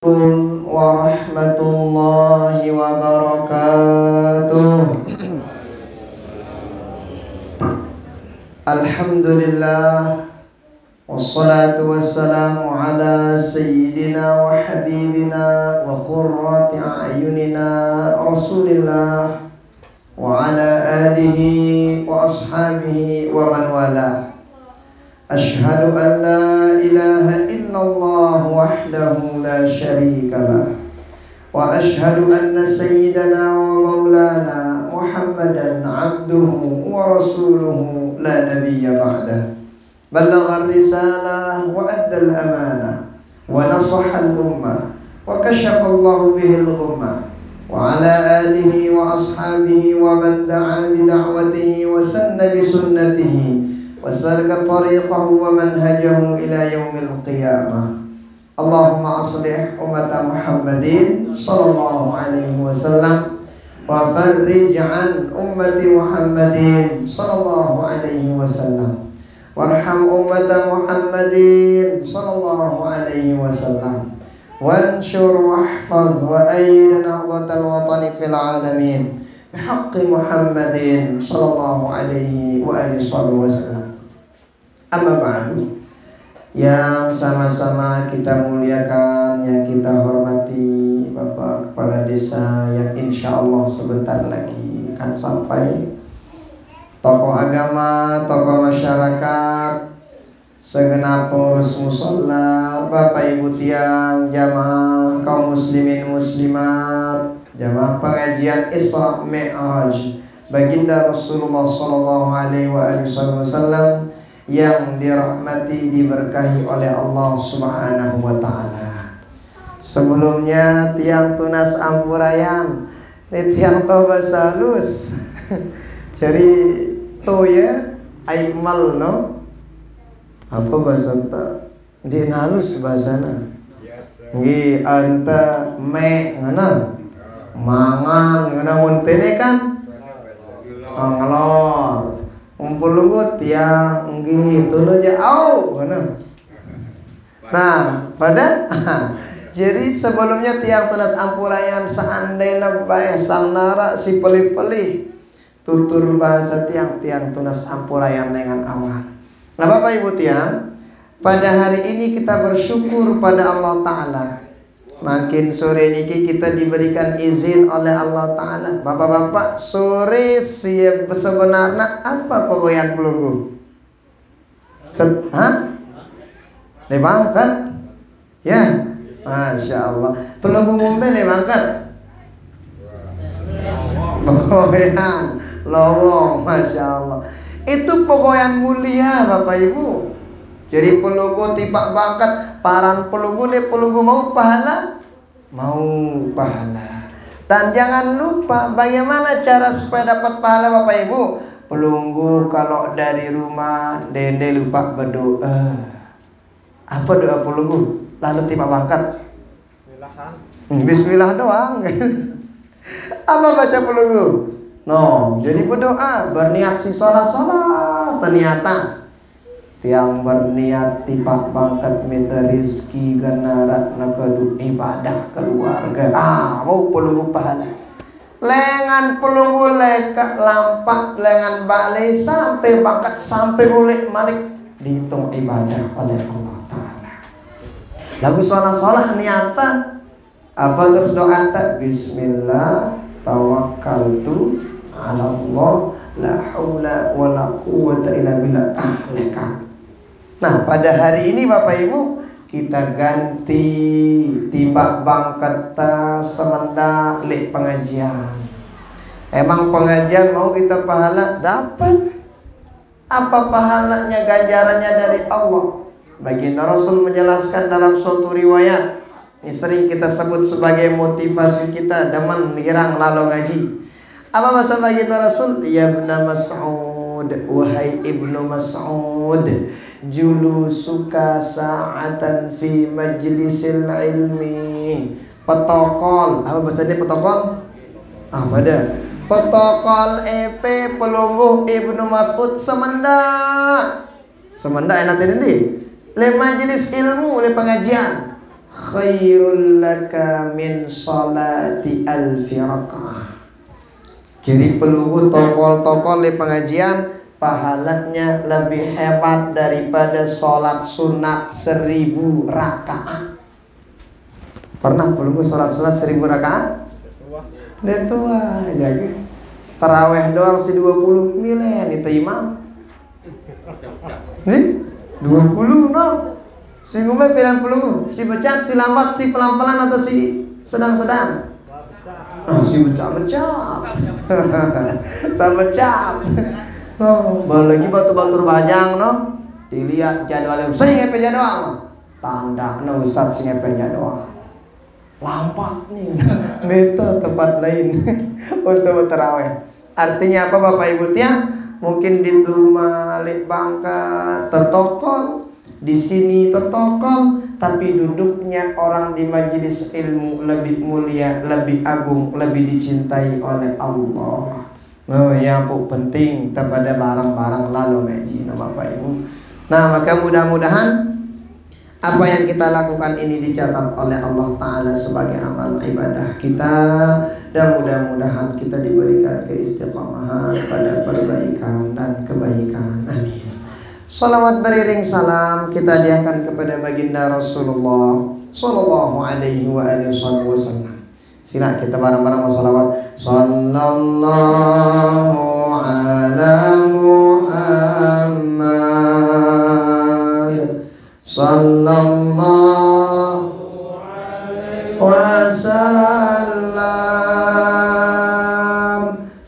Warahmatullahi wabarakatuh. Alhamdulillah, wassalatu wassalamu ala sayyidina wa habibina wa qurrati a'yunina Rasulillah wa ala alihi wa ashabihi wa man walah. Ashhadu an la ilaha illallah wahdahu la syarika lah, wa ashhadu anna sayyidana wa maulana Muhammadan abduhu wa rasuluhu la nabiyya ba'dah. Ballagha ar-risalah wa adda al-amanah wa nasaha al-ummah wa kashafa Allahu bihi al-ghummah wa ala alihi wa ashabihi wa man da'a bi da'watihi wa sanna bi sunnatihi وسلك طريقه ومنهجه إلى يوم القيامة. اللهم أصلح أمة محمد صلى الله عليه وسلم وفرج عن أمة محمد صلى الله عليه وسلم وارحم أمة محمد صلى الله عليه وسلم وانشر واحفظ وأيد نهضة الوطن في العالمين بحق محمد صلى الله عليه وآله وسلم. Amma ba'du, yang sama-sama kita muliakan, yang kita hormati Bapak Kepala Desa yang insya Allah sebentar lagi akan sampai, tokoh agama, tokoh masyarakat, segenap pengurus musola, Bapak Ibu tiang, jamaah kaum muslimin muslimat, jamaah pengajian Isra Mi'raj baginda Rasulullah sallallahu alaihi wasallam yang dirahmati, diberkahi oleh Allah Subhanahu wa taala. Sebelumnya tiang tunas ampurayan, tiang toba salus. Jadi to ya aimal no. Apa bahasa anta? Di halus bahasana. Nggih anta me ngana. Mangan ngana muntene kan? Ngelor. Umpul tiang nggih tuluh jauh. Nah, pada jadi sebelumnya tiang tunas ampurayan seandainya bae sang nara si pelih-pelih tutur bahasa tiang-tiang tunas ampurayan dengan awat. Nah, Bapak Ibu tiang, pada hari ini kita bersyukur pada Allah Ta'ala. Makin sore niki kita diberikan izin oleh Allah Ta'ala. Bapak-bapak, sore sebenarnya apa pegoyan pelunggu? Dibangkat? Ya, Masya Allah. Pelunggu ngombe dibangkat? Pegoyan lowong, Masya Allah. Itu pegoyan mulia Bapak Ibu. Jadi pelunggu tipak bangkat, paran pelunggu nih pelunggu mau pahala, Dan jangan lupa bagaimana cara supaya dapat pahala Bapak Ibu. Pelunggu kalau dari rumah dende lupa berdoa. Apa doa pelunggu? Lalu tipak bangkat. Bismillah doang. Apa baca pelunggu? No, jadi berdoa, berniat si salat ternyata yang berniat tipak bangkat minta rizki ganarat nakadu ibadah keluarga. Mau pelunggu pahala. Lengan pelunggu leka lampak lengan balai sampai bangkat sampai mulik malik dihitung ibadah oleh Allah Ta'ala. Lagu salah niatan apa terus doa tak bismillah tawakkaltu ala Allah la haula wala quwwata illa billah. Nah, pada hari ini Bapak Ibu kita ganti tiba bangkat semenda lek pengajian. Emang pengajian mau kita pahala dapat. Apa pahalanya, ganjarannya dari Allah? Baginda Rasul menjelaskan dalam suatu riwayat. Ini sering kita sebut sebagai motivasi kita demen girang lalu ngaji. Apa bahasa baginda Rasul? Ya Ibnu Mas'ud, wahai Ibnu Mas'ud, julusuka sa'atan fi majlisil ilmi. Protokol. Apa bahasanya protokol? Apa ada? Protokol EP pelungguh Ibnu Mas'ud semenda. Semenda enak ini. Le majelis ilmu, le pengajian. khairul laka min salati alfi rakaah. Jadi pelunggu tokol-tokol di pengajian pahalanya lebih hebat daripada sholat sunat 1000 rakaat. Pernah pelunggu sholat 1000 rakaat? Udah tua, jadi taraweh doang si 20 milen itu imam. Nih 20 no. Si ngumai pilihan pelunggu, si becat, si lambat, si pelan-pelan atau si sedang-sedang? Si becat-becat. Saya becat. No, lagi batu-batu bajang no. Dilihat jadwalnya, saya ngepe jadwal. Tanda no Ustaz sing ngepe jadwal. Lampat nih. Meta tempat lain untuk tarawih. Artinya apa Bapak Ibu tiang? Mungkin di rumah Lek Bangka tertokol, di sini tertokol, tapi duduknya orang di majelis ilmu lebih mulia, lebih agung, lebih dicintai oleh Allah. Oh, yang penting kepada barang-barang lalu meji, Bapak Ibu. Nah, maka mudah-mudahan apa yang kita lakukan ini dicatat oleh Allah Ta'ala sebagai amal ibadah kita, dan mudah-mudahan kita diberikan keistiqomahan pada perbaikan dan kebaikan. Amin. Salawat beriring salam kita diakan kepada baginda Rasulullah Sallallahu alaihi wa alihi wasallam. Sila kita bareng-bareng salawat. Sallallahu ala Muhammad sallallahu alaihi wasallam.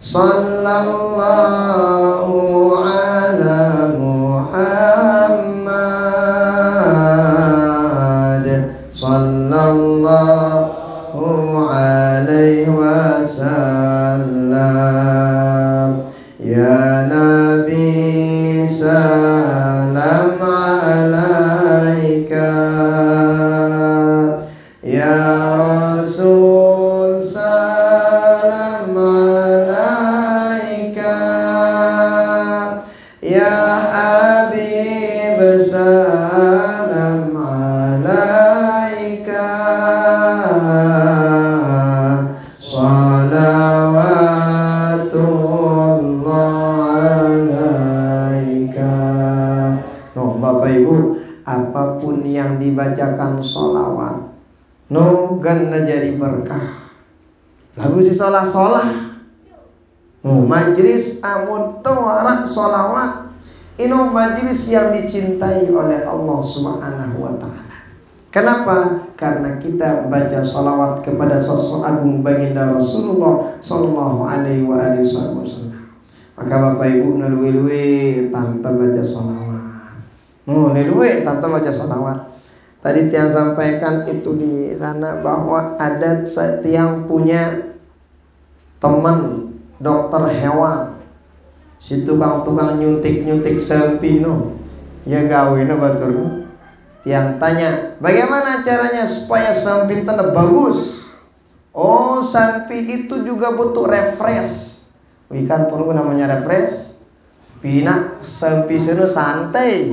Sallallahu ala Muhammad sallallahu alaihi wasallam. Ya Nabi salam alaika, ya Rasul salam alaika, ya Habib salam alaika, Bapak Ibu, apapun yang dibacakan sholawat no ganna jadi berkah. Lagu si sholah-sholah majlis amun tuarak sholawat ino majlis yang dicintai oleh Allah Subhanahu wa ta'ala. Kenapa? Karena kita baca sholawat kepada sosok agung baginda Rasulullah Sallallahu alaihi wa alihi wasallam. Maka Bapak Ibu nalui-lui tanpa baca sholawat. Nilui tante baca salawat. Tadi tiang sampaikan itu di sana bahwa ada tiang punya teman dokter hewan. Si tukang-tukang nyuntik-nyuntik sempi no. Ya gawe no batur. Tiang tanya, bagaimana caranya supaya sempi tanda bagus? Oh, sempi itu juga butuh refresh. Ikan perlu namanya refresh. Pina sempi seno santai.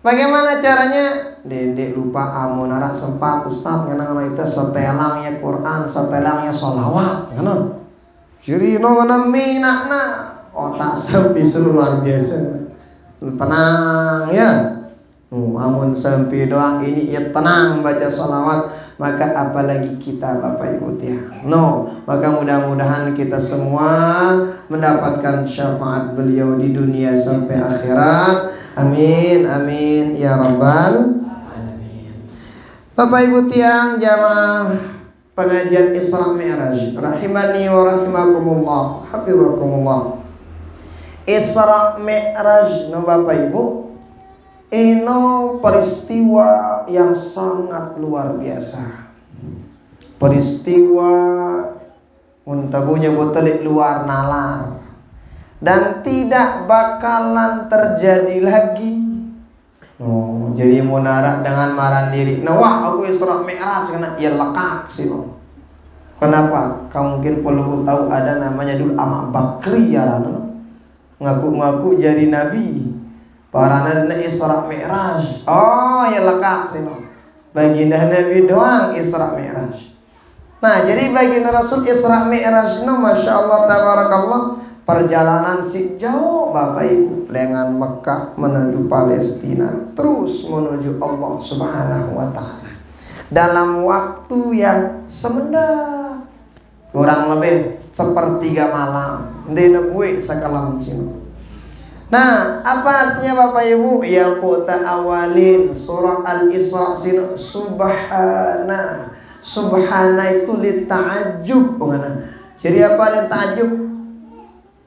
Bagaimana caranya? Dedek lupa amun arak sempat Ustaz ngana itu setelangnya Quran, setelangnya sholawat ngana. Jadi no ngana minakna otak sampai luar biasa. Tenang ya. Amun sampai doang ini ya tenang baca sholawat, maka apalagi kita Bapak Ibu tiang. Maka mudah-mudahan kita semua mendapatkan syafaat beliau di dunia sampai akhirat. Amin amin ya rabbal alamin. Bapak Ibu tiang jamaah pengajian Isra Mi'raj rahimani wa rahimakumullah, hafizakumullah. Isra Mi'raj no Bapak Ibu ino peristiwa yang sangat luar biasa. Peristiwa muntabunya botelik luar nalar dan tidak bakalan terjadi lagi. Jadi munarak dengan marah diri. Wah aku Isra Mi'raj kena ya lekak sih no. Kenapa? Kamu mungkin perlu tahu ada namanya dulu Ama Bakri ya no. Ngaku-ngaku jadi nabi. Para nana Isra Mi'raj. Oh ya lekak sih no. baginda Nabi doang Isra Mi'raj. Nah, jadi baginda Rasul Isra Mi'raj Masya Allah tabarakallah, perjalanan si jauh Bapak Ibu, lengan Mekah menuju Palestina, terus menuju Allah Subhanahu wa Ta'ala dalam waktu yang semendak, kurang lebih sepertiga malam di nebuih sekalam sini. Nah, apa artinya Bapak Ibu? Yang kita awalin surah Al-Isra sini, subhana. Subhana itu lita'ajub. Jadi apa lita'ajub?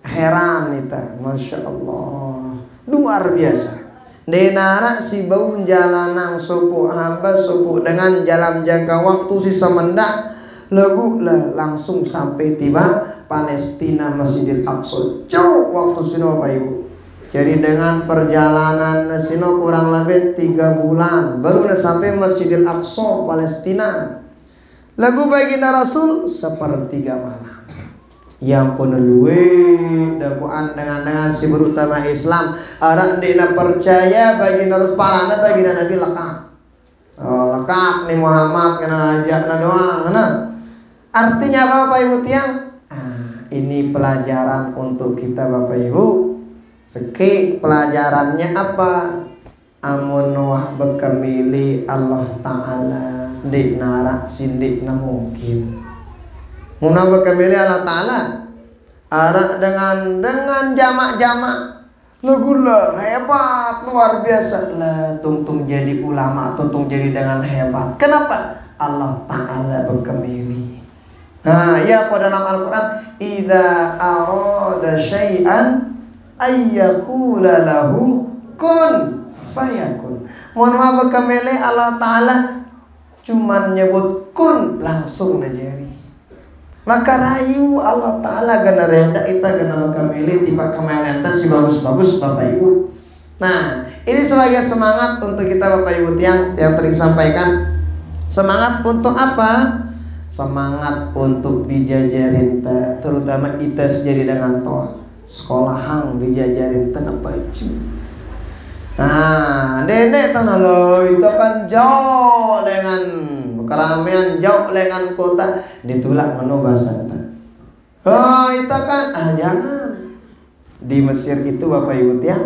Heran itu, Masya Allah, luar biasa. Denara si bau jalanan suku hamba suku dengan jalan jangka waktu si semendak lagu langsung sampai tiba Palestina Masjidil Aqsa. Jauh waktu sino Bapak Ibu. Jadi dengan perjalanan sino kurang lebih 3 bulan baru sampai Masjidil Aqsa Palestina. Lagu baginda Rasul sepertiga malam. Yang pun luwe dakwaan dengan si berutama Islam arah dina percaya baginda Rasul parana baginda Nabi lekap. Lekap nih Muhammad kena ajakna doang kena. Artinya apa Bapak Ibu tiang? Ini pelajaran untuk kita Bapak Ibu. Seki pelajarannya apa? Amun wah bekemili Allah Ta'ala dik narak sindik na mungkin. Muna bekemili Allah Ta'ala arak dengan jamak-jamak lagulah hebat luar biasa lah, tungtung jadi ulama, tungtung jadi dengan hebat. Kenapa? Allah Ta'ala bekemili. Nah, ya pada dalam Al-Quran, idza arada syai'an ayyakula lahu kun fayakun. Mohon maaf bekemili Allah Ta'ala cuman nyebut kun langsung najari. Maka rayu Allah Ta'ala gana renda ita gana bekemili tiba kemelen si bagus-bagus Bapak Ibu. Nah, ini sebagai semangat untuk kita Bapak Ibu yang tadi sampaikan. Semangat untuk apa? Semangat untuk dijajarin terutama kita sejadi dengan toa sekolahan dijajarin tanah baju. Nah, dede tanah lo itu kan jauh dengan keramaian, jauh dengan kota ditulak menu bahasan. Oh, itu kan jangan. Di Mesir itu Bapak Ibu ya,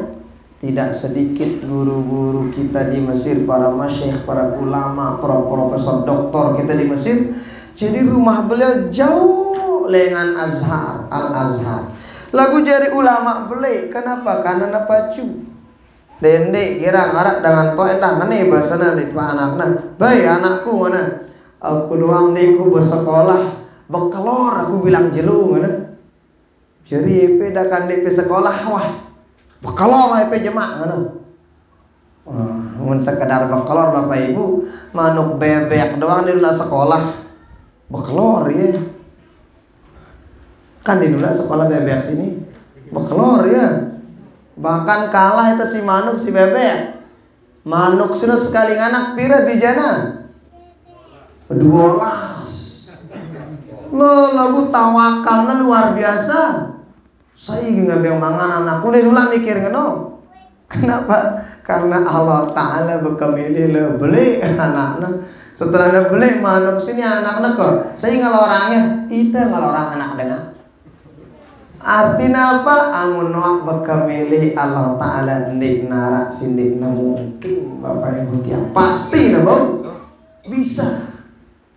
tidak sedikit guru-guru kita di Mesir, para masyayikh, para ulama, para profesor, doktor kita di Mesir. Jadi rumah beliau jauh dengan Azhar, Al-Azhar. Lagu jadi ulama beli, kenapa? Karena napacu. Dende kira ngarak dengan toh endah mana bahasana itu anaknya. Baik anakku mana? Aku doang niku bersekolah, bekelor aku bilang jelu mana? Jadi EP dakan DP sekolah wah. Bekelor EP jemak mana? Mun sekedar bekelor Bapak Ibu, manuk bebek doang di dalam sekolah. Bekelor ya. Kan di dulu sekolah bebek sini bekelor ya. Bahkan kalah itu si manuk si bebek. Manuk sudah sekali anak pira bijana 12. Lo lagu tawakalnya luar biasa. Saya nggak biang mangan anakku nih dulu mikir ngeno. Kenapa? Karena Allah Ta'ala bekemili le beli anaknya. Setelah beli manuk sini anak-anak kok. Saya ngelorangnya, itu ngelorang anak dengan. Artinya apa? Amun nuak bekemili Allah Ta'ala ndik narak sindik mungkin Bapak Ibu tiang pasti nabong bisa.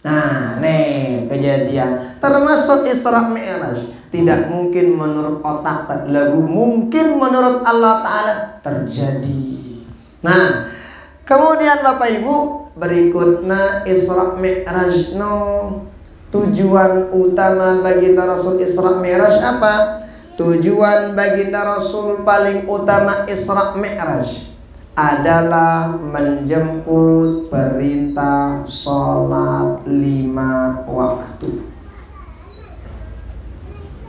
Nah, nih kejadian termasuk Isra Mi'raj tidak mungkin menurut otak lagu, mungkin menurut Allah Ta'ala terjadi. Nah, kemudian Bapak Ibu berikutnya Isra Mi'raj tujuan utama baginda Rasul Isra Mi'raj apa? Tujuan baginda Rasul paling utama Isra Mi'raj adalah menjemput perintah sholat 5 waktu.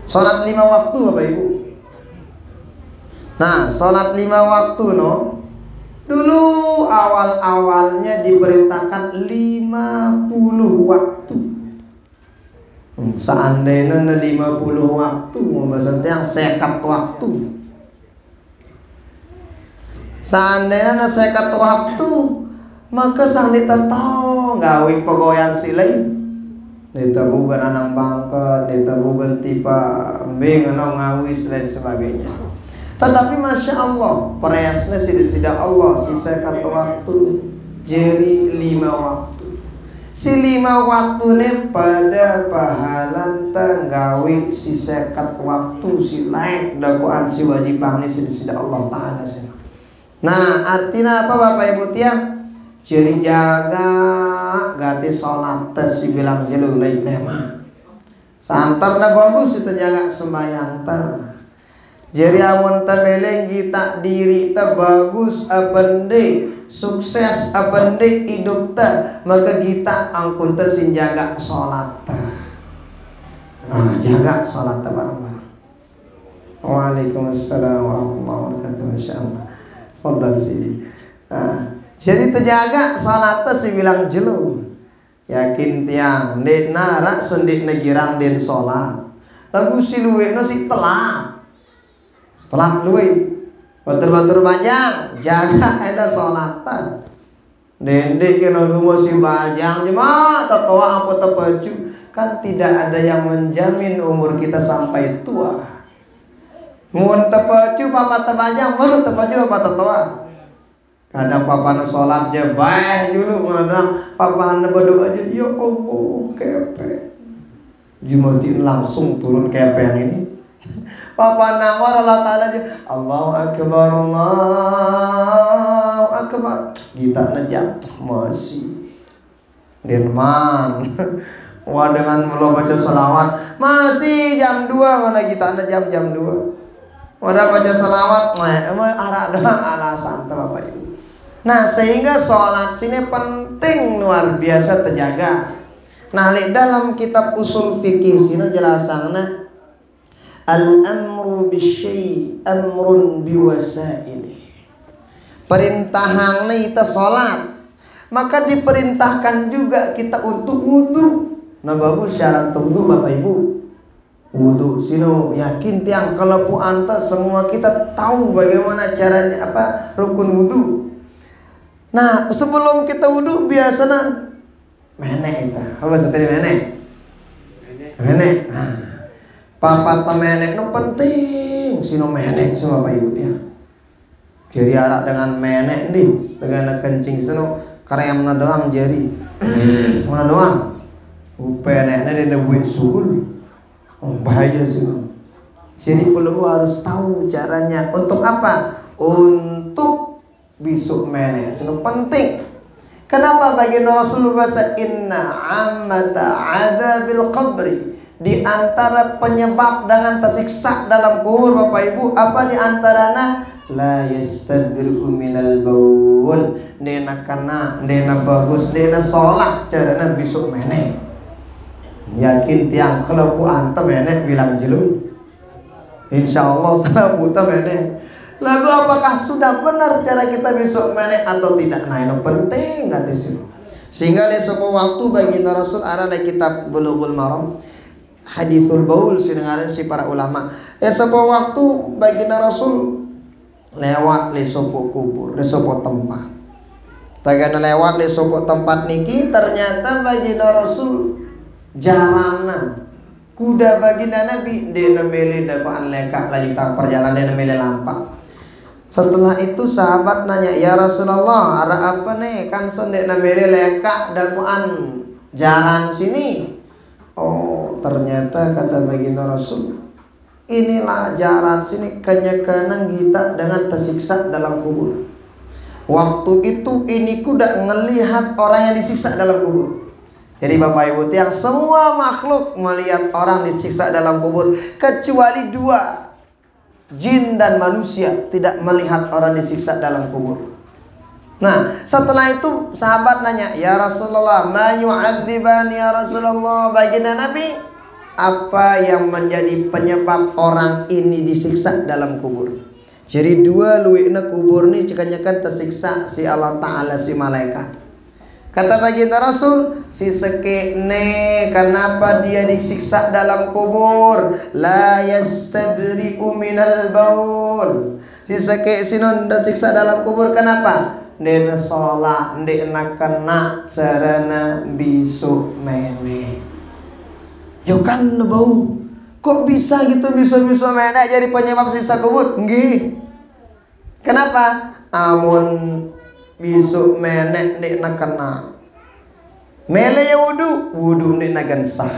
Sholat 5 waktu Bapak Ibu. Nah, sholat 5 waktu dulu awal-awalnya diperintahkan 50 waktu. Seandainya 50 waktu mau bahasa yang sekat waktu. Seandainya sekat waktu maka sang ditetau gawe pegoyan silai ditebukan anang bangket, ditebukan tipa bing anang ngawis dan sebagainya. Tetapi masya Allah, presnya sida Allah si sekat waktu jadi 5 waktu. Si 5 waktu ini pada pahalan tenggawi si sekat waktu si laik dakwaan si wajibang ini sida Allah Ta'ala. Nah artinya apa Bapak Ibu tiang? Jadi jaga ganti sholat si bilang jelu lain memang santar na bagus itu jaga sembahyang ta. Jadi amun temeleng kita diri ta bagus apende sukses apende hidup ta maka kita angkun ta sin jaga sholat ta. Nah, jaga sholat ta bareng-bareng. Waalaikumsalam warahmatullahi wabarakatuh. Masyaallah. Fadhal sini. Jadi terjaga salat si bilang jelu. Yakin tiang den nara sendik negirang den salat. Lagu si luwe no si telat. Telat luwe. Batur-batur bajang jaga ada salatan. Dendek kena dungo si bajang jemaah tatoa apa tepaju kan tidak ada yang menjamin umur kita sampai tua. Mun tepaju papa tebajang baru tepaju apa tatoa. Kadang papa na sholat je baik dulu kadang papa na berdoa aja ya Allah kepe jumatin langsung turun kepe yang ini papa nawar Allah Ta'ala aja Allahu Akbar Allahu Akbar kita najam masih Denman wah dengan mula baca salawat masih jam 2 mana kita najam jam 2 wadah baca salawat emang arah doang alasan tuh Bapak Ibu. Nah sehingga sholat sini penting luar biasa terjaga. Nah dalam kitab usul fikih sini jelasana al-amru bisyai amrun biwasaili. Perintahana kita sholat maka diperintahkan juga kita untuk wudu. Nah bagus syarat wudu Bapak Ibu. Wudu sino yakin tiang kalau pu anta semua kita tahu bagaimana caranya apa rukun wudu. Nah sebelum kita wudhu biasanya menek itu apa seperti menek nah papat menek itu penting sino menek semua Bapak Ibu ya jadi arak dengan menek nih dengan kencing sino karena mana doang jari mana doang peneknya dia buat suhul bahaya sino jadi perlu harus tahu caranya untuk apa untuk besok menek itu penting. Kenapa baginda Rasulullah inna ammata adzabil qabri di antara penyebab dengan tersiksa dalam kubur Bapak Ibu apa di antaranya la yastabiru minal baul dena kana dena bagus dena sholat carana besok menek yakin tiang kalau ku anta menek bilang jelu insyaallah sana buta menek. Lalu apakah sudah benar cara kita besok menek atau tidak? Nah ini penting nggak sih. Sehingga di sebuah waktu baginda Rasul ada di kitab Bulughul Maram hadithul baul sinengare si para ulama. Sebuah waktu baginda Rasul lewat di sebuah kubur, di sebuah tempat. Tagana lewat di sebuah tempat niki ternyata baginda Rasul jarana kuda baginda Nabi dia nemeli dakwaan leka lagi tak perjalanan dia nemeli lampak. Setelah itu sahabat nanya ya Rasulullah ada apa nih kan sondek nemeli leka dakwaan jalan sini. Oh ternyata kata baginda Rasul inilah jalan sini kenyekanan kita dengan tersiksa dalam kubur. Waktu itu ini kuda ngelihat orang yang disiksa dalam kubur. Jadi Bapak Ibu yang semua makhluk melihat orang disiksa dalam kubur kecuali dua, jin dan manusia tidak melihat orang disiksa dalam kubur. Nah setelah itu sahabat nanya ya Rasulullah ma yu'adzibani ya Rasulullah baginda Nabi apa yang menjadi penyebab orang ini disiksa dalam kubur. Jadi dua luwikna kubur ni cekanyakan tersiksa si Allah Ta'ala si malaikat. Kata baginda Rasul, si sekene kenapa dia disiksa dalam kubur? La yastabri'u minal baul. Si seke sinon disiksa dalam kubur kenapa? dena sholat dena kena sarana bisu mene. Yo kan bau. Kok bisa gitu bisu-bisu mene jadi penyebab siksa kubur? Nggih. Kenapa? Amun bisu mene dena kena. Mele ya wudu dena gensah.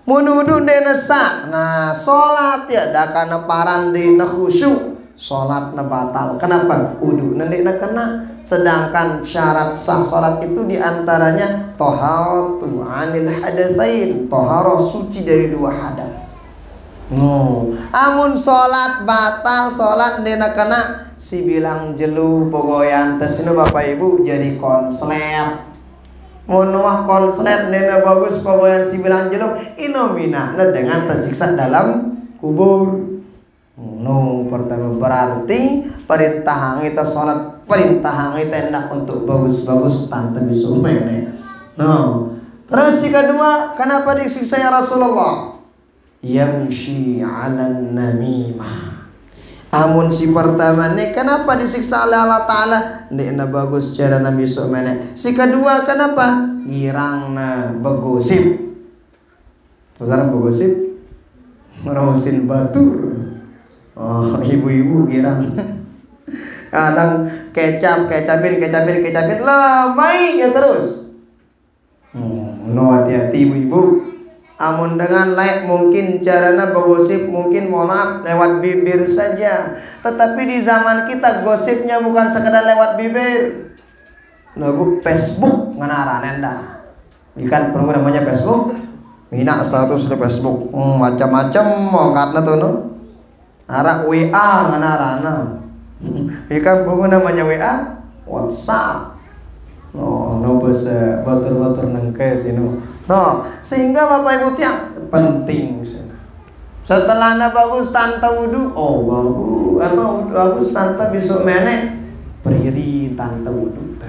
Mun wudu dena sah. Nah, sholat ya da kana paran dena khusyuk. Sholatna batal. Kenapa? Wudu nanti nak kena. Sedangkan syarat sah sholat itu diantaranya toharatu anil hadatsain, toharoh suci dari dua hadas. No, amun sholat batal, sholat nanti kena. Si bilang jelu pogoyan tesinu bapak ibu jadi konslet. Munuah konslet nena bagus pogoyan si bilang jelu inomina dengan tersiksa dalam kubur. No, pertama berarti perintah kita sholat, perintah kita hendak untuk bagus-bagus tante bisu mene. No. Terus yang kedua, kenapa disiksa ya Rasulullah? Yamshi 'alan namimah. Amun si pertama nih kenapa disiksa oleh Allah Ta'ala? Ndekna bagus cara nabi bisu mene. Si kedua kenapa? Girangna begosip. Saudara begosip? Merosin batur. Oh, ibu-ibu girang. Kadang kecapin lah, main ya terus. No, hati-hati ibu-ibu. Amun dengan layak mungkin caranya bergosip mungkin mohon maaf lewat bibir saja. Tetapi di zaman kita gosipnya bukan sekedar lewat bibir. Lagu Facebook nganara nenda. Ikan perlu namanya Facebook. Mina status di Facebook. Macam-macam mongkatna tuh no. Ara WA nganarana. Ikan perlu namanya WA, WhatsApp. No bahasa batur-batur nengke sini. No, sehingga Bapak Ibu tiang penting. Setelah na bagus tante wudu, oh bagus tante besok mene, periri tante wudu.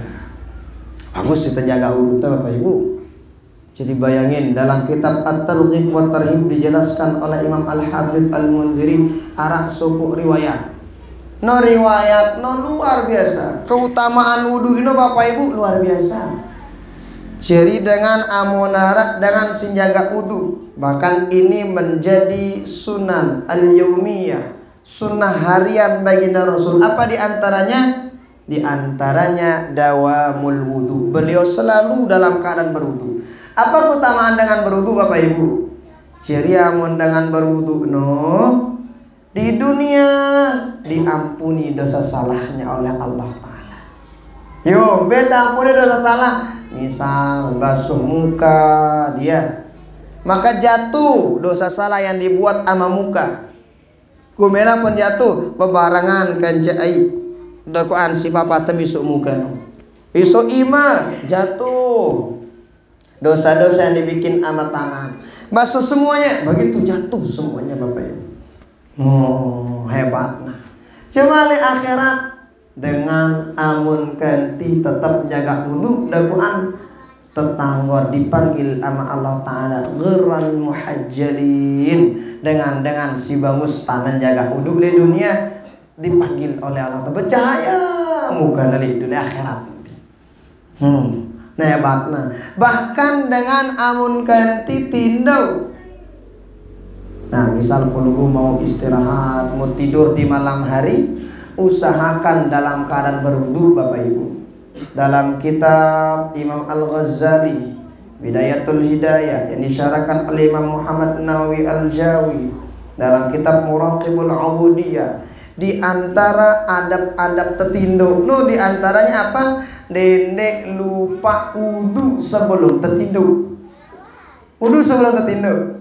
Bagus kita jaga wudu Bapak Ibu. Jadi bayangin dalam kitab At-Targhib wa Tarhib dijelaskan oleh Imam Al-Hafidz Al-Mundhiri arak suku riwayat. No riwayat no luar biasa. Keutamaan wudu ini Bapak Ibu luar biasa. Jadi dengan amunara dengan sinjaga wudu, bahkan ini menjadi sunan al-yaumiyah, sunnah harian baginda Rasul. Apa diantaranya? Diantaranya dawamul wudu. Beliau selalu dalam keadaan berwudu. Apa keutamaan dengan berwudu Bapak Ibu? Jadi amun dengan berwudu di dunia diampuni dosa salahnya oleh Allah Ta'ala. Yo, beta ampuni dosa salah. Misal basuh muka dia, maka jatuh dosa salah yang dibuat sama muka. Kumela pun jatuh bebarangan kan jai. Dakwaan si papa temisuk muka iso ima jatuh. Dosa-dosa yang dibikin sama tangan. Basuh semuanya, begitu jatuh semuanya Bapak Ibu. Oh, hebat nah. Cuma di akhirat dengan amun kanti tetap jaga wudu dakwaan tetangga dipanggil sama Allah Ta'ala ghurran muhajjalin dengan si bangus tangan jaga wudu di dunia dipanggil oleh Allah Ta'ala bercahaya muka dari dunia akhirat nanti. Nah hebatnya bahkan dengan amun kanti tindau. Nah misal puluh mau istirahat mau tidur di malam hari, usahakan dalam keadaan berwudu Bapak Ibu. Dalam kitab Imam Al-Ghazali Bidayatul Hidayah yang disyarahkan oleh Imam Muhammad Nawawi Al-Jawi dalam kitab Muraqibul Ubudiyah, di antara adab-adab tetindo di antaranya apa? Dendek lupa wudu sebelum tetindo. Wudu sebelum tetindo.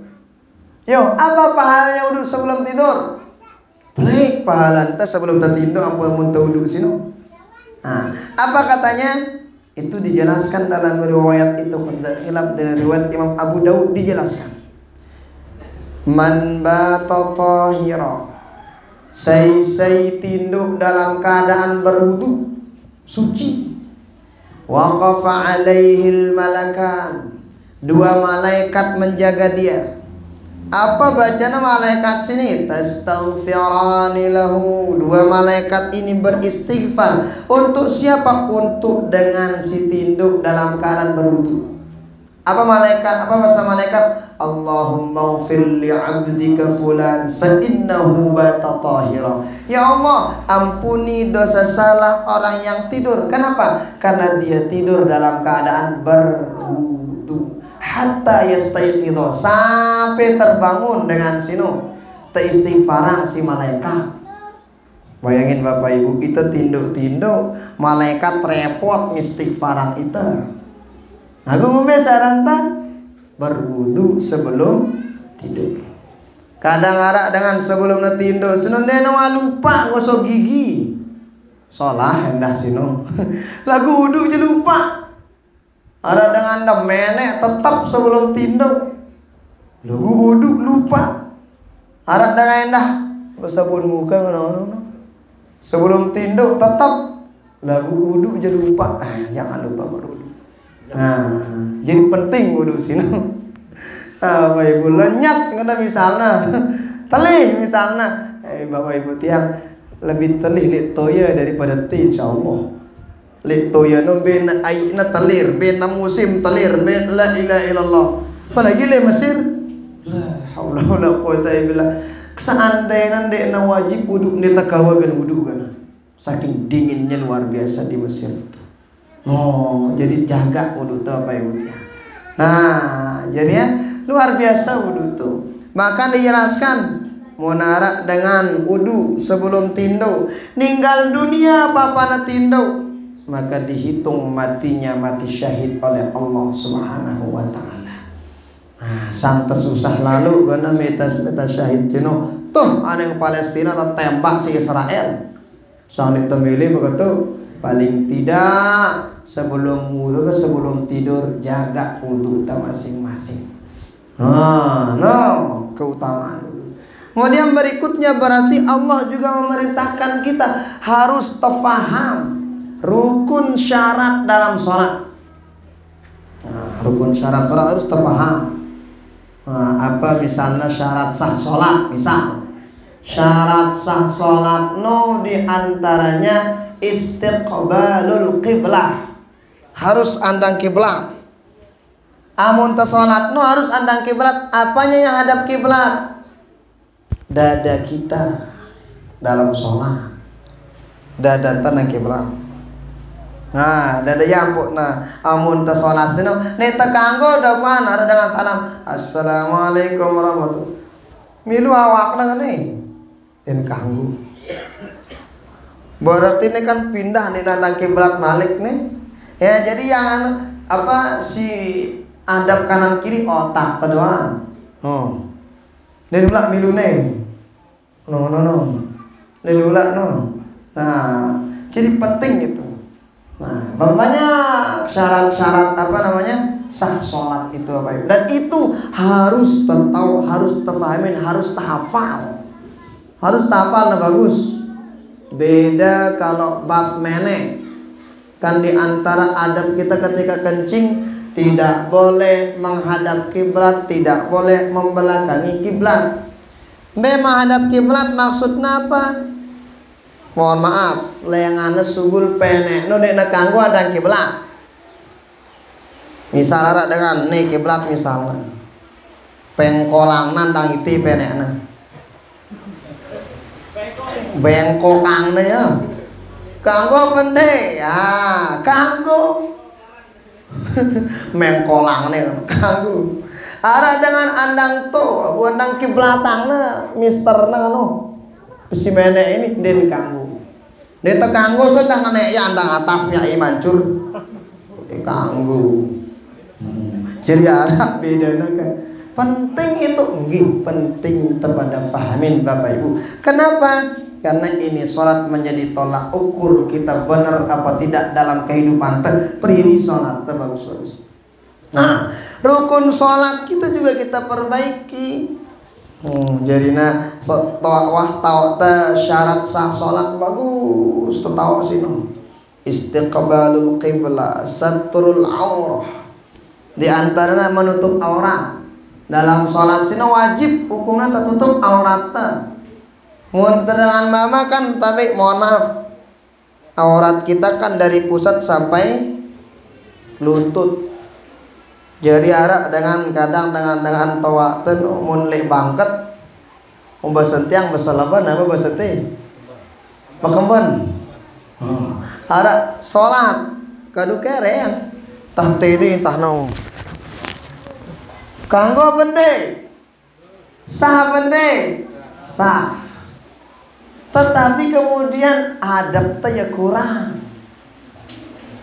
Yo, apa pahalanya wudu sebelum tidur? Baik pahala ente sebelum tertidur ampun muntah wudu sino. Nah, apa katanya? Itu dijelaskan dalam riwayat itu khilaf dari riwayat Imam Abu Daud dijelaskan. Man bata tahira. Say tinduk dalam keadaan berwudu suci. Waqafa alaihil malakan. Dua malaikat menjaga dia. Apa bacana malaikat sini? Tastaghfirani lahu. Dua malaikat ini beristighfar. Untuk siapa? Untuk dengan si tinduk dalam keadaan berwudu. Apa malaikat? Apa bahasa malaikat? Allahumma ighfir li 'abdika fulan fa innahu bata tahira. Ya Allah, ampuni dosa salah orang yang tidur. Kenapa? Karena dia tidur dalam keadaan berwudu. Hatta yastayqidha, sampai terbangun dengan sinu teistighfaran si malaikat. Bayangin Bapak Ibu, itu tinduk-tinduk malaikat repot istighfaran itu. Aku ngombe saranta berwudu sebelum tidur. Kadang arak dengan sebelum tinduk senendena lupa gosok gigi. Salah hendah sinu. Lagu wudu je lupa. Ada dengan menek tetap sebelum tinduk. Lagu wudu lupa. Ada dengan endah sabun muka ngono. Sebelum tinduk tetap lagu wudu jadi lupa. Jangan lupa berwudu. Nah, jadi penting wudu sini. Bapak Ibu lenyat ngono misalnya. Telih misalnya. Bapak Ibu tiang lebih telih lihat toya daripada ti insyaallah. Lihat toya no ben aina telir, ben musim telir, ben la ilaha illallah. Apalagi le Mesir. La haula wala quwata illa billah. Seandainya ndekna wajib wudu ni takawagan wudu kana. Saking dinginnya luar biasa di Mesir itu. Oh, jadi jaga wudu itu apa Ibu ya. Nah, jadinya luar biasa wudu itu. Maka dijelaskan munara dengan wudu sebelum tinduk, ninggal dunia papana tinduk, maka dihitung matinya mati syahid oleh Allah Subhanahu wa taala. Nah, sangat susah lalu karena metas syahid cino tuh aneh Palestina tembak si Israel. Soalnya itu milih begitu paling tidak sebelum wudu sebelum tidur jaga wudu kita masing-masing. Keutamaan. Kemudian berikutnya berarti Allah juga memerintahkan kita harus tafaham rukun syarat dalam sholat. Rukun syarat sholat harus terpaham. Apa misalnya syarat sah sholat? Misal syarat sah sholat no diantaranya istiqbalul qiblah, harus andang kiblat. Amun ta sholat no harus andang kiblat. Apanya yang hadap kiblat? Dada kita dalam sholat. Dada tanang kiblat. Nah, dada yampuk nah amun ta sholat sino neta kanggo dakwaan ada dengan salam assalamualaikum warahmatullahi milu awakna ngene den kanggo berarti ini kan pindah nih nandang kiblat malik nih ya. Jadi yang apa si adab kanan kiri otak doang. Dan ulah milu nih no dan ulah no. Nah, jadi penting itu. Nah, banyak syarat-syarat apa namanya sah sholat itu apa itu, dan itu harus tahu, harus terfahamin, harus tahafal, nah bagus. Beda kalau bab menek kan diantara adab kita ketika kencing tidak boleh menghadap kiblat, tidak boleh membelakangi kiblat. Menghadap kiblat maksudnya apa? Mohon maaf, leyangan sugul penek nu dek kanggo ada kiblat. Misalnya dengan nih kiblat misalnya pengkolang nandang iti penekna bengkokang ya kanggo pende ya kanggo mengkolang nih kanggo ara dengan andang to andang kiblatangna mister na no si menek ini den kanggo deta kanggo sudah nenek ya andang atasnya mancur kanggo. Jadi arah beda naga. Penting itu penting terpada fahamin Bapak Ibu. Kenapa? Karena ini sholat menjadi tolak ukur kita benar apa tidak dalam kehidupan. Priri sholat bagus-bagus. Nah, rukun sholat kita juga kita perbaiki. Jadi syarat sah sholat bagus. Tahu sini. Istiqbalul qiblah, satrul aurah. Di antaranya menutup aurat. dalam sholat sini wajib hukumnya tertutup auratnya. Mun dengan mama kan, tapi mohon maaf, aurat kita kan dari pusat sampai lutut. Jadi arak dengan kadang dengan tawa ten mun lek bangket sentiang besalaban apa basete pakemban. Arak salat kadu kereng tah tini tah no kanggo bende sah bende sah, tetapi kemudian adab teh ya kurang.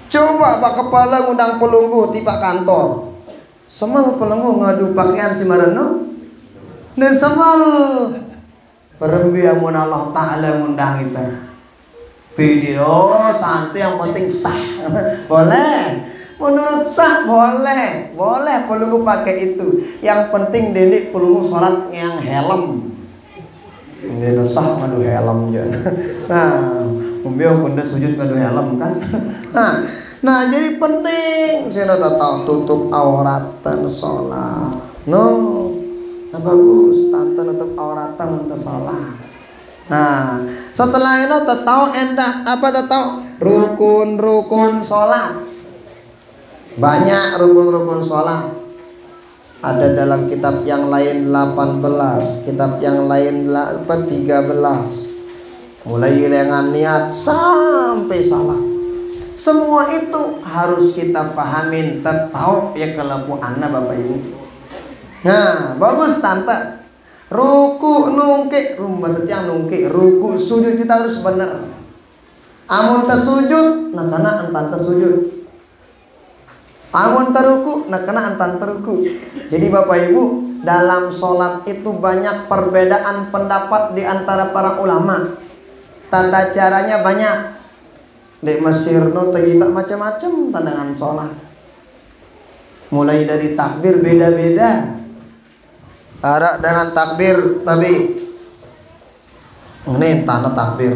Coba pak kepala ngundang pelunggu tiba kantor semal pelenggu ngadu pakaian si marano dan semal perembi amun Allah Ta'ala ngundang kita video santai yang penting sah boleh, menurut sah boleh pelenggu pakai itu, yang penting dedik pelenggu sholat yang helm dia sah ngadu helm jangan. Nah umbiong bunda sujud ngadu helm kan. Nah jadi penting saya tahu tutup auratan sholat. Nah bagus tante tutup auratan untuk sholat. Nah setelah itu tahu endah apa tahu rukun sholat. Banyak rukun sholat. Ada dalam kitab yang lain 18, kitab yang lain 13. Mulai dengan niat sampai salat. Semua itu harus kita fahamin, tahu ya kelepu anak bapak ibu. Nah bagus tante, ruku nungki rumah setiang nungki ruku sujud kita harus benar. Amun tersujud nah karena entan tersujud, amun teruku nah karena entan teruku. Jadi bapak ibu dalam sholat itu banyak perbedaan pendapat di antara para ulama. Tata caranya banyak. Di Mesir no tegita macam-macam pandangan sholat. Mulai dari takbir beda-beda. Ada dengan takbir tapi ini tanah takbir.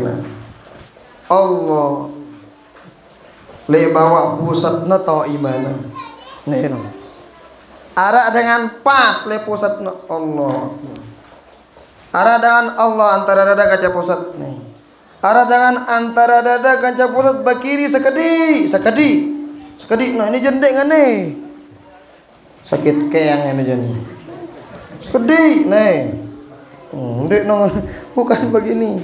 Allah le bawa pusat no to imana. Nih no. Ada dengan pas le pusat no Allah. Ada dengan Allah antara dada kaca pusat nih. Ada dengan antara dada kaca pusat bakiri sekedi. Nah ini jendek kan nih. Sakit keang ini jendek. Sekedi nih. Ndek no bukan begini.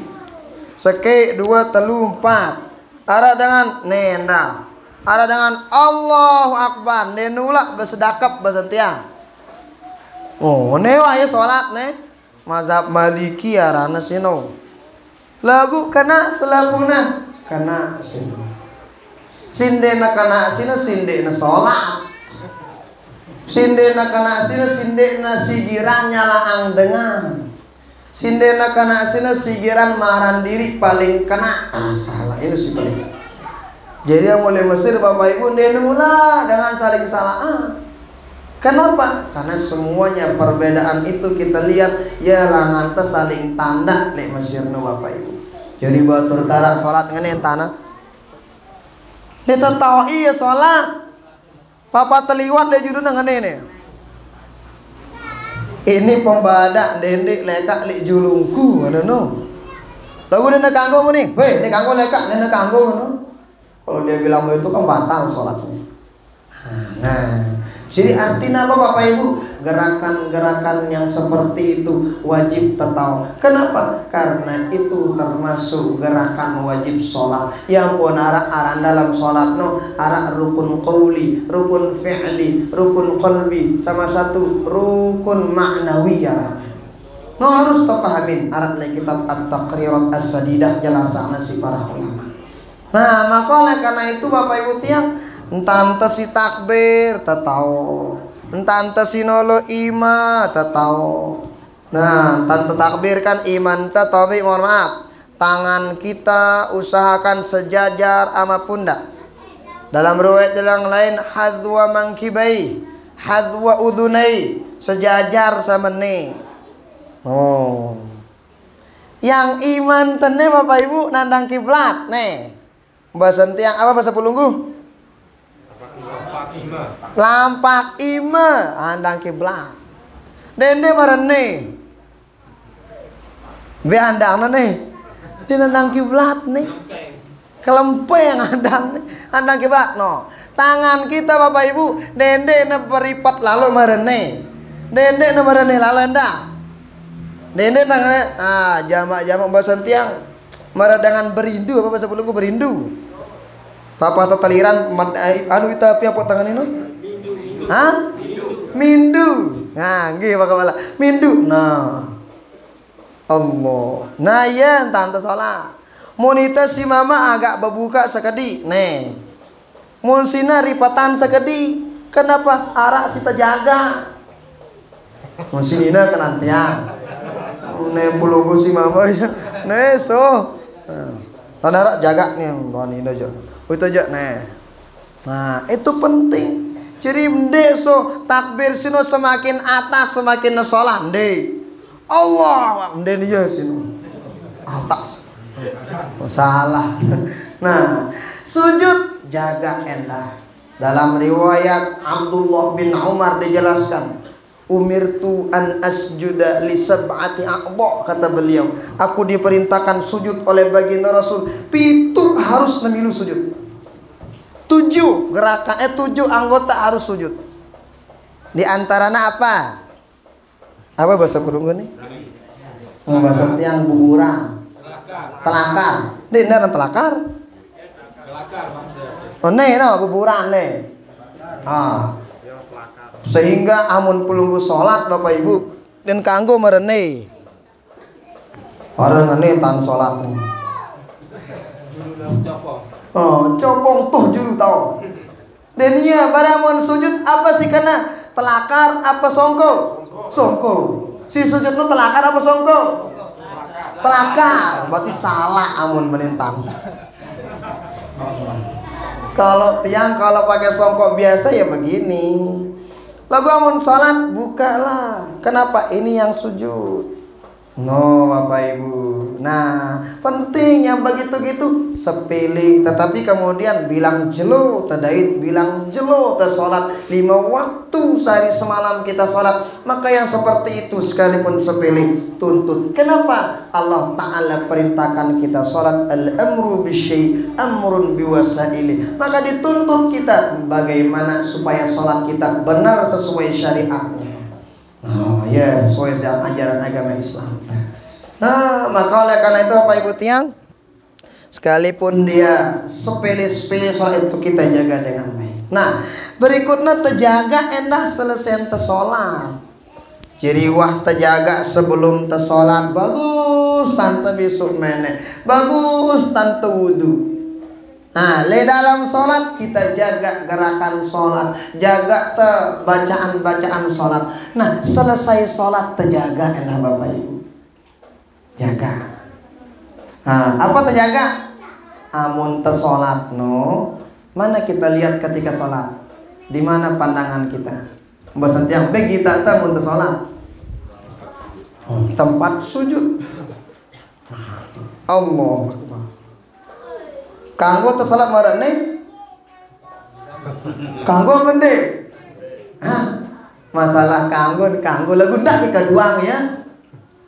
Seke 2 3 4. Ada dengan nenda. Ada dengan Allahu Akbar. Nenula bersedakap bersentia. Oh, ne wae salat ne. Mazhab Maliki arana sino. Lagu kana selapuna kana sino. Sindena kana sino sindena salat. Sindena kana sino sindena sigiran nyalaang dengan. Sindena kana sino sigiran maran diri paling kena. Salah ini sih paling. Jadi yang mulai Mesir bapak ibu denula dengan saling salah. Kenapa? Karena semuanya perbedaan itu kita lihat ya langantes saling tanda lek Mesir no bapak ibu. Jadi batur tara salat ngene tanah. Ni tahu iya salat. Papa teliwat le juduna ngene ne. Ini pembadak dendek lekak lek julungku ngono no. Tahu dene kanggo muni. Weh, nek kanggo lekak dene kanggo ngono. Kalau dia bilang itu kan batal salatnya. Nah, jadi artinya apa bapak ibu? Gerakan-gerakan yang seperti itu wajib tahu. Kenapa? Karena itu termasuk gerakan wajib sholat. Yang pun arah dalam sholat no arah rukun qauli, rukun fi'li, rukun qalbi, sama satu rukun ma'nawi ya. No harus terpahamin arah dari kitab At-Taqrirat As-Sadidah jelasan si para ulama. Nah maka oleh karena itu bapak ibu tiang entante si takbir tahu, entante si nolo ima tahu. Nah entante takbir kan iman tapi mohon maaf tangan kita usahakan sejajar sama pundak. Dalam riwayat yang lain hadwa mangkibai, hadwa udunai, sejajar sama nih. Oh, yang iman tene bapak ibu nandang kiblat nih. Bahasa tiang apa bahasa Pulunggu? Lampak ima andang kiblat. Dende marane. Be andang nih. Di nandang kiblat nih. Kelempeng andang nih. Andang kiblat no. Tangan kita Bapak Ibu, dende na peripat lalu marane. Dende na marane lalanda. Dende nang jamak-jamak bahasa tiang maradangan berindu apa bahasa Belunggu berindu. Papa tetaliran anu kita apa tangan ini? Hah? Mindu. Nah, nggih bakal mindu. Nah. Allah. Nah, ya tante salat. Monita si mama agak berbuka sekedi. Nih. Mun sina ripatan sekedi. Kenapa? Arak sita jaga. Mun sinina kenantiang. Ne pulungku si mama aja. Ne so. Tanara jaga nih wanita aja. Itu aja nih. Nah, itu penting. Jadi so takbir sino semakin atas semakin sholat ndek. Allah ndek dia sino. Atas. Oh, salah. Nah, sujud jaga endah. Dalam riwayat Abdullah bin Umar dijelaskan, umirtu an asjuda li sab'ati a'dha, kata beliau, aku diperintahkan sujud oleh baginda Rasul, pitu harus memilu sujud. 7 gerakan 7 anggota harus sujud. Di antaranya apa? Apa bahasa kurung nih? Bahasa tiang buburan. Telakar. Ini benar telakar. Oh nih, no buburan nih. Sehingga amun pelunggu sholat Bapak Ibu dan kanggo merene orang ini tan sholat nih. Oh copong tuh juru tau. Dan iya pada amun sujud apa sih kena telakar apa songko? Songko. Si sujud itu telakar apa songko? Telakar. Berarti salah amun menintang. Kalau tiang kalau pakai songkok biasa ya begini. Lagu amun salat bukalah. Kenapa? Ini yang sujud. No Bapak Ibu. Nah penting yang begitu-gitu sepele. Tetapi kemudian bilang jelo tadait, bilang jelo salat 5 waktu sehari semalam kita salat. Maka yang seperti itu sekalipun sepele tuntut. Kenapa? Allah Ta'ala perintahkan kita salat. Al-amru bisyai' amrun biwasaili. Maka dituntut kita bagaimana supaya salat kita benar sesuai syariatnya. Oh ya, sesuai dengan ajaran agama Islam. Nah, maka oleh karena itu Bapak Ibu tiang, sekalipun dia sepele-sepele soal itu kita jaga dengan baik. Nah, berikutnya terjaga endah selesai tersolat. Jadi wah terjaga sebelum tersolat bagus tante besok mene, bagus tante wudu. Nah, le dalam sholat kita jaga gerakan sholat, jaga bacaan-bacaan sholat. Nah, selesai sholat terjaga enak Bapak Ibu. Jaga. Nah, apa terjaga? Amun tersolat no. Mana kita lihat ketika sholat? Di mana pandangan kita? Bahasa tiang be kita amun tersolat. Tempat sujud. Allah Akbar. Kanggo tersalat marane kanggo bende. Masalah kanggo lagu ndak kedua ya.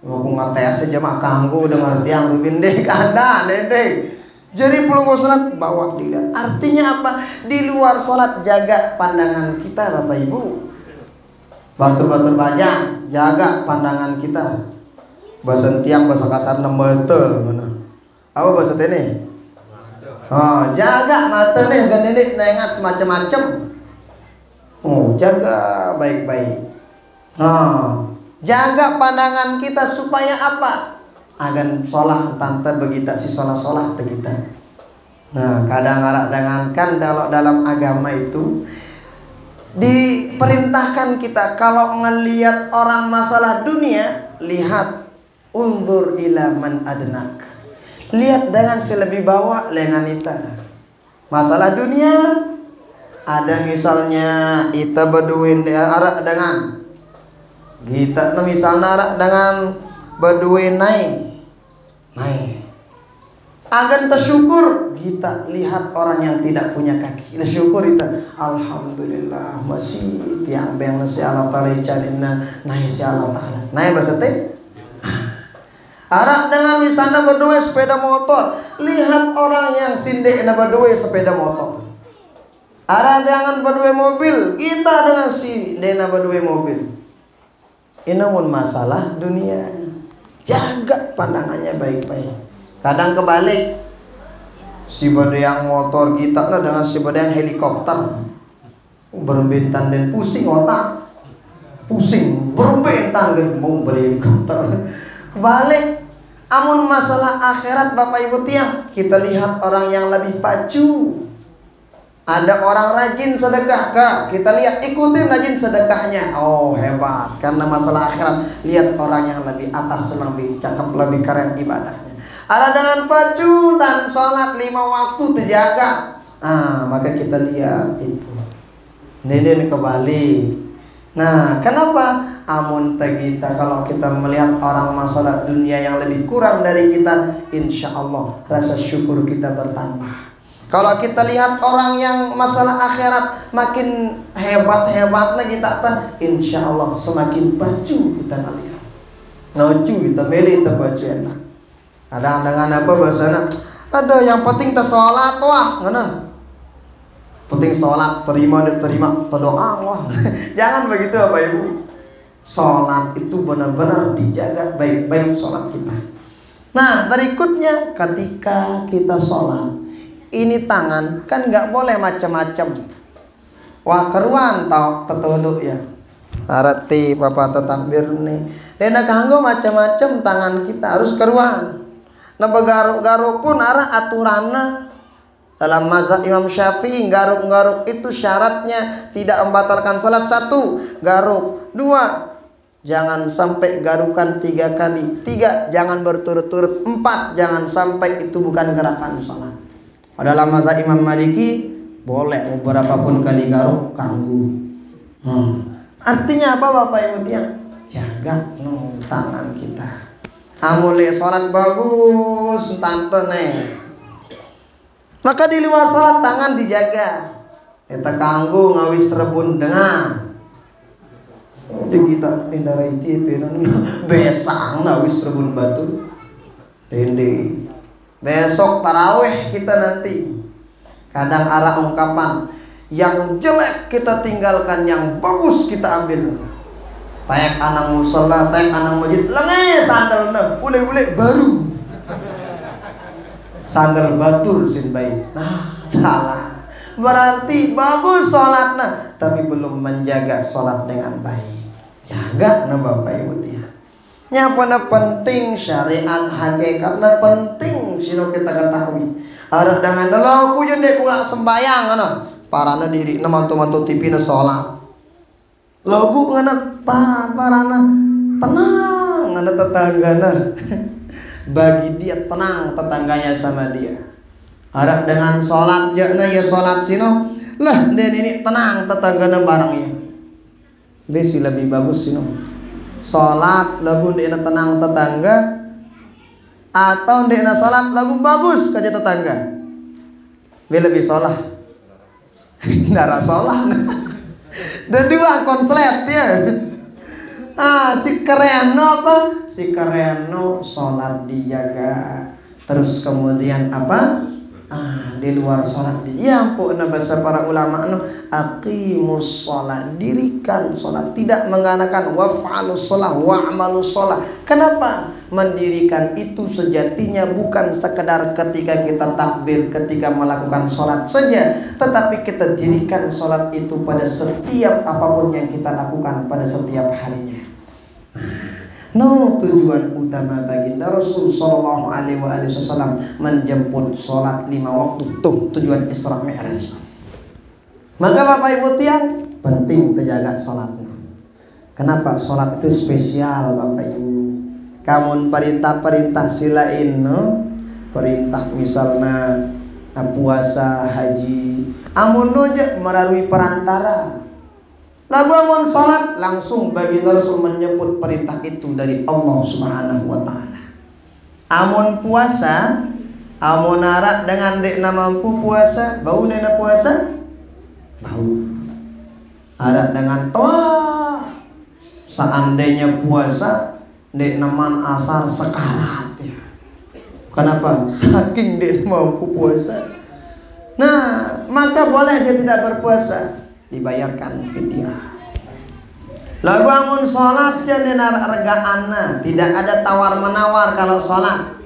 Aku ngates aja mak kanggo udah ngerti yang bende kanda dende. Jadi pelunggu salat bawa dilihat. Artinya apa? Di luar salat jaga pandangan kita Bapak Ibu. Batur-batur bajang jaga pandangan kita. Bahasa tiang bahasa kasar nemete mana? Apa bahasa ini? Oh, jaga mata nih gandelik nengat semacam-macam. Oh, jaga baik-baik. Oh, jaga pandangan kita supaya apa? Agan sholat tante begitu si sholat kita. Nah, kadang dengankan dalam agama itu diperintahkan kita kalau ngelihat orang masalah dunia, lihat unzur ila man adnak. Lihat dengan selebih bawah lengan kita. Masalah dunia ada misalnya kita beduin arak dengan kita misalnya arak dengan beduin naik. Agan tersyukur kita lihat orang yang tidak punya kaki. Syukur kita, alhamdulillah masih tiang beng si Allah taala carina naik si Allah taala. Naik bahasa teh. Arak dengan misalnya berdua sepeda motor, lihat orang yang sindek na berdua sepeda motor. Arak dengan berdua mobil, kita dengan si dena berdua mobil. Ini pun masalah dunia. Jaga pandangannya baik-baik. Kadang kebalik, si bade yang motor kita nah dengan si bade yang helikopter berembentan dan pusing otak, pusing berembentan kan mau beli helikopter. Kebalik, amun masalah akhirat Bapak Ibu tiang, kita lihat orang yang lebih pacu. Ada orang rajin sedekah, Kak. Kita lihat, ikutin rajin sedekahnya. Oh, hebat. Karena masalah akhirat, lihat orang yang lebih atas, lebih cakep, lebih keren ibadahnya. Ada dengan pacu dan sholat 5 waktu terjaga. Maka kita lihat itu. Ini kembali. Nah, kenapa? Amun kita kalau kita melihat orang masalah dunia yang lebih kurang dari kita, insya Allah rasa syukur kita bertambah. Kalau kita lihat orang yang masalah akhirat makin hebat-hebatnya kita, insya Allah semakin baju kita melihat. Ngocu kita milih baju enak. Kadang dengan apa bahasanya? Ada yang penting sholat wah, ngana. Penting sholat terima terdoa wah. Jangan begitu Bapak Ibu. Sholat itu benar-benar dijaga baik-baik sholat kita. Nah berikutnya ketika kita sholat, ini tangan kan nggak boleh macam-macam. Wah keruan tau tetuluk ya. Arti bapak takbir nih. Dena kanggo macam-macam tangan kita harus keruan. Nah garuk-garuk pun arah aturanna. Dalam mazhab Imam Syafi'i garuk-garuk itu syaratnya tidak membatalkan salat. 1, garuk. 2, jangan sampai garukan 3 kali. 3, jangan berturut-turut. 4, jangan sampai itu bukan gerakan salat. Dalam mazhab Imam Maliki boleh beberapa pun kali garuk kanggu. Artinya apa Bapak Ibu tiang? Jaga tangan kita. Amule sholat bagus tante nih. Maka di luar sholat tangan dijaga. Kita kanggu ngawis rebun dengan. Jadi kita indara itu besang ngawis rebun batu. Dende. Besok tarawih kita nanti. Kadang arah ungkapan yang jelek kita tinggalkan, yang bagus kita ambil. Tayak anak musola, tayak anak masjid, lengai sandalnya, ule-ule baru. Sandal batur sin bait. Nah, salah. Berarti bagus sholatnya, tapi belum menjaga sholat dengan baik. Jaga nah Bapak Ibu dia. Yang penting syariat hakikatnya penting sino kita ketahui. Ada dengan dalam aku jendek ulah sembayang ana. Parana diri na mantu-mantu TV na sholat. Lagu ngana parana tenang ngana tetanggana. Bagi dia tenang tetangganya sama dia. Ada dengan sholat jakna ya sholat sino. Lah dan ini tenang tetanggana barangnya. Besi lebih bagus sino. Sholat lagu ndekna tenang tetangga atau ndekna sholat lagu bagus kaca tetangga. Lebih sholat ndara sholat. Dua konslet ya. Si Kereno apa? Si Kereno sholat dijaga. Terus kemudian apa? Di luar sholat ya ampun bahasa para ulama aqimus sholat, dirikan sholat, tidak mengatakan waf'alus sholat wa'malus sholat. Kenapa? Mendirikan itu sejatinya bukan sekedar ketika kita takbir, ketika melakukan sholat saja, tetapi kita dirikan sholat itu pada setiap apapun yang kita lakukan pada setiap harinya. Tujuan utama baginda Rasul Sallallahu Alaihi Wasallam menjemput sholat 5 waktu. Tuh tujuan Isra Mi'raj. Maka Bapak Ibu tiang penting terjaga sholatnya. Kenapa? Sholat itu spesial Bapak Ibu. Kamu perintah-perintah silain perintah misalnya puasa, haji, amun noja melalui perantara. Lagu amun sholat langsung baginda Rasul menyebut perintah itu dari Allah Subhanahu wa ta'ala. Amun puasa Amun arak dengan dek na mampu puasa, bau nena puasa, bau. Arak dengan toa, seandainya puasa, dek naman asar sekarat ya. Kenapa? Saking dek mampu puasa. Nah, maka boleh dia tidak berpuasa, dibayarkan fidyah. Lagu amun sholat jadi regaana, tidak ada tawar menawar kalau sholat.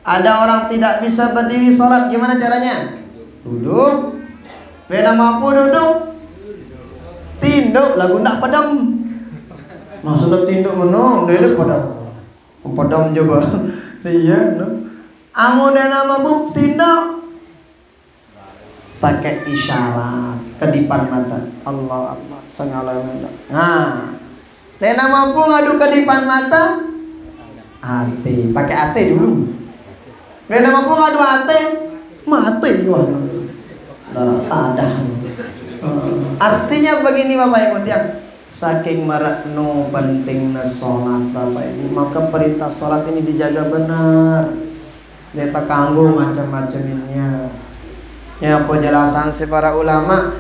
Ada orang tidak bisa berdiri sholat, gimana caranya? Duduk. Beda mampu duduk, tinduk lagu ndak pedam. Maksudnya tinduk menung, dia pedam. Pedam coba. Iya, no. Amun dena mampu tinduk, pakai isyarat kedipan mata. Allah Akbar. Nah, dena mampu ngadu kedipan mata, ate, pakai ate dulu. Dena mampu ngadu ate, mati wah. Darah tadah. Artinya begini Bapak Ibu tiang, saking merekno pentingnya sholat Bapak Ibu, maka perintah sholat ini dijaga benar. Dia tak kanggo macam-macamnya. Ya penjelasan si para ulama,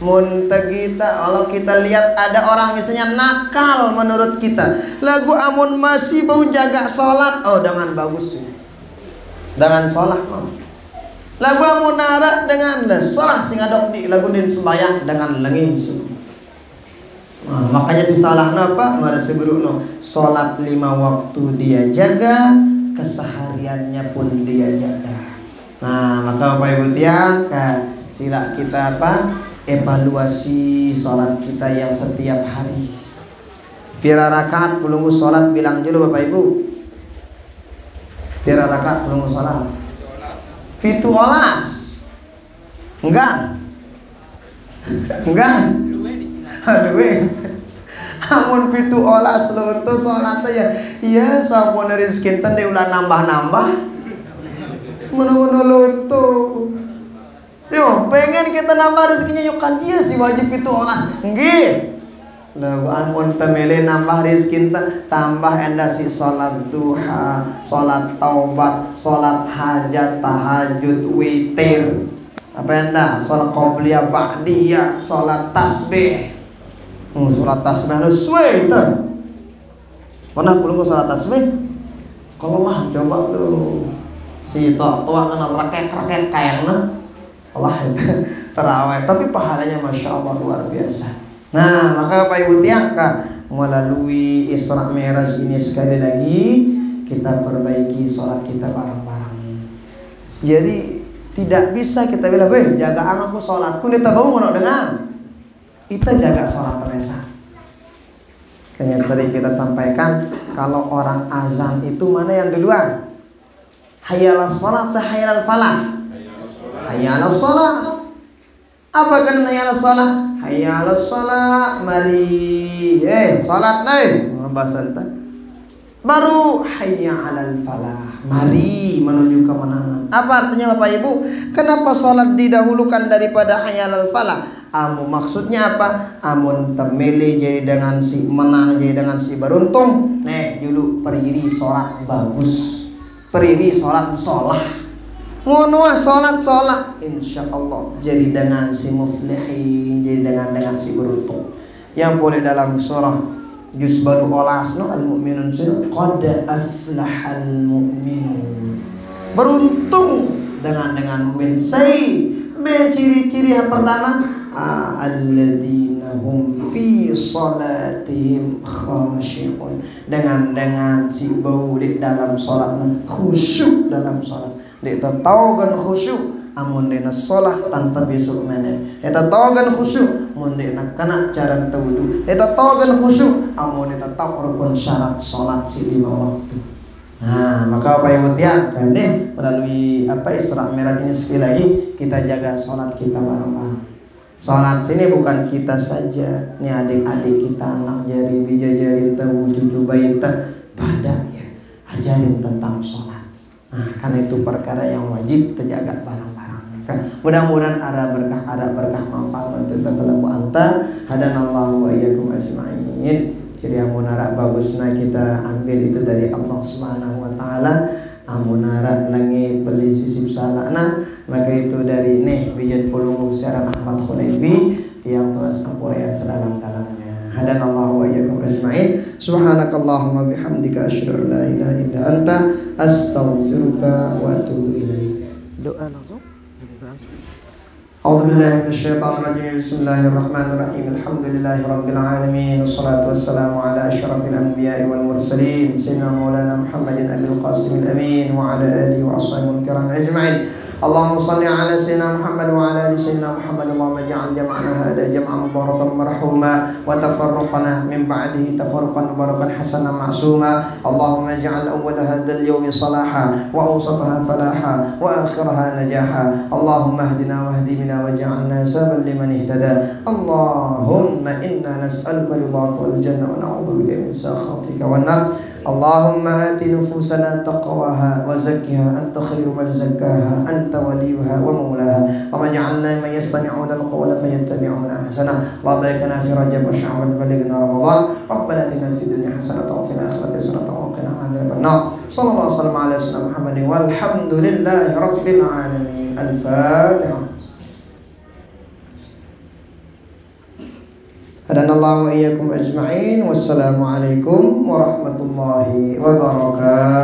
kita kalau kita lihat ada orang misalnya nakal menurut kita, lagu amun masih bau jaga sholat, oh dengan bagus ini. Dengan sholat lagu amun nara dengan sholat sing adok di lagu din sembayang dengan lengi. Nah, makanya si salah napa marasi burukno sholat 5 waktu dia jaga, kesehariannya pun dia jaga. Nah maka Bapak Ibu tiang sila kita apa evaluasi sholat kita yang setiap hari. Pira rakaat belum sholat bilang dulu Bapak Ibu. Pira rakaat belum sholat. 7 olas. Enggak. Aduh. Amun 7 olas lo untuk sholat ya. Iya sampun rezeki enten ulah nambah-nambah. Mana-mana lonto. Yo, pengen kita nambah rezekinya yuk kan dia si wajib 7 olas. Nggih. Lah amun temele nambah rezeki tambah enda si salat duha, salat taubat, salat hajat, tahajud, witir. Apa enda? Salat qobliyah, ba'diyah, salat tasbih. Salat tasbih nu suwe itu. Pernah belum salat tasbih? Kalau lah coba lu. Si tua kena rekek-rekek kayaknya. Allah itu terawih, tapi pahalanya Masya Allah luar biasa. Nah maka Bapak Ibu tiang melalui Isra Mi'raj ini sekali lagi kita perbaiki sholat kita bareng-bareng. Jadi tidak bisa kita bilang, jaga anakku sholatku kita bau ngono dengan kita jaga sholat teresa. Kayaknya sering kita sampaikan kalau orang azan itu mana yang duluan? Hayyalas sholat, hayyalas falah. Hayyalas sholat. Apa kan hayyalas sholat? Hayyalas sholat, mari sholat nih bahasa ente. Baru hayya alal falah, mari menuju kemenangan. Apa artinya Bapak Ibu? Kenapa sholat didahulukan daripada hayya alal falah? Maksudnya apa? Amun temele jadi dengan si menang, jadi dengan si beruntung. Nih dulu periri sholat bagus, periri sholat sholah. Ngono sholat insya Allah jadi dengan si muflihin, jadi dengan si beruntung. Yang boleh dalam surah juz baru olas no al-mu'minun sinu qad aflahal mu'minun. Beruntung dengan mukmin. Ciri-ciri yang pertama alladzina hum fi salatihim khashi'un. Dengan si bau di dalam salat, khusyuk dalam salat. Dia tahu kan khusyuk, amun dia nak solat tanpa besok mana. Dia tahu kan khusyuk, amun dia nak kena cara tawudu. Dia tahu kan khusyuk, amun dia tahu rukun syarat solat si 5 waktu. Nah, maka Bapak Ibu tiang, melalui Isra Mi'raj ini sekali lagi kita jaga solat kita bareng-bareng. Solat sini bukan kita saja, nih adik-adik kita, anak jari, bijajarin tahu, cucu bayi pada ya, ajarin tentang solat. Nah, karena itu perkara yang wajib terjaga barang-barang. Kan mudah-mudahan ada berkah manfaat untuk terkelaku anta. Hadanallahu wa iyyakum ajma'in. Jadi yang munara bagusnya kita ambil itu dari Allah Subhanahu wa taala. amunara nangi beli sisip salakna maka itu dari nih bijat pulung siaran Ahmad Khulaifi tiang tulis ampurayan sedalam-dalamnya. Hadanallahu wa iyyakum ajmain. Subhanakallahumma bihamdika asyhadu an la ilaha illa anta astaghfiruka wa atubu ilaik. Doa langsung. A'udzu billahi minasyaitonir rajim. Bismillahirrahmanirrahim. Alhamdulillahi rabbil alamin. Wassalatu wassalamu ala asyrafil anbiya'i wal mursalin sayyidina maulana Muhammadin abil qasimil amin wa ala alihi wa ashabihi kiram ajma'in. Allahumma shalli ala sayyidina Muhammad wa ala ali sayyidina Muhammad. Allahumma ij'al jam'ana hadha jam'an mubarakan marhuma wa tafarruqana min ba'dihi tafarruqan mubarakan hasanan ma'suma. Allahumma ij'al awwal hadha al-yawmi salaha wa awsataha falaha wa akhiraha najaha. Allahumma ihdina wahdi bina waj'alna sababan liman ihtada. Allahumma inna nas'aluka ridhaka wal jannah wa na'udzubika min sakhatika wan nar. Allahumma ati nufusana taqwaha wa zakkiha anta khairu man zakkaha anta waliyuha wa maulaha wa maj'alna man yastami'una al-qawla fayattabi'una ahsana wa barik lana fi rajab wa sya'ban wa balighna ramadan rabbana atina fid dunya hasanatan wa fil akhirati hasanatan wa qina adzaban nar. Sallallahu alaihi wasallam ala sayyidina Muhammadin walhamdulillahi rabbil alamin. Al-Fatihah. Hadanallahu wa iyyakum ajma'in. Wassalamualaikum warahmatullahi wabarakatuh.